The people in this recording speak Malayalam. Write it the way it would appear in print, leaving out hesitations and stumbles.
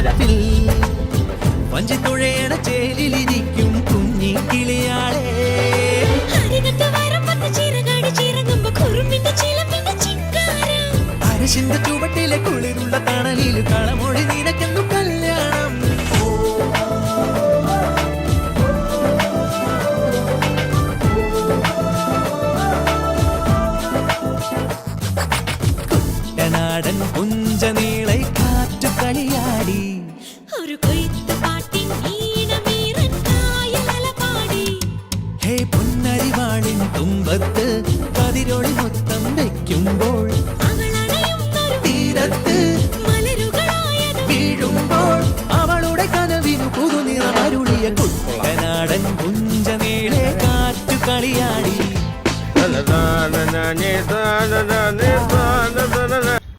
വളപ്പിൽ വഞ്ചിത്തുഴയണ ചേലിലിരിക്കും കുഞ്ഞി കിളിയാളെ. അരശിന്റെ ചുവട്ടിലെ കുളിരുള്ള തണലിൽ കളമൊഴി നിനക്കെന്നു കല്യാണം. കുട്ടനാടൻ പുഞ്ചനീളை കാറ്റു കളിയാടി ഒരു കൊയ്ത്ത് പാട്ടിൻ ഈണമീറൻ കായലല പാടി. ഹേ പൊന്നരിവാളിൻ തുമ്പത്ത് കതിരൊളി മൊത്തം വയ്ക്കുമ്പോൾ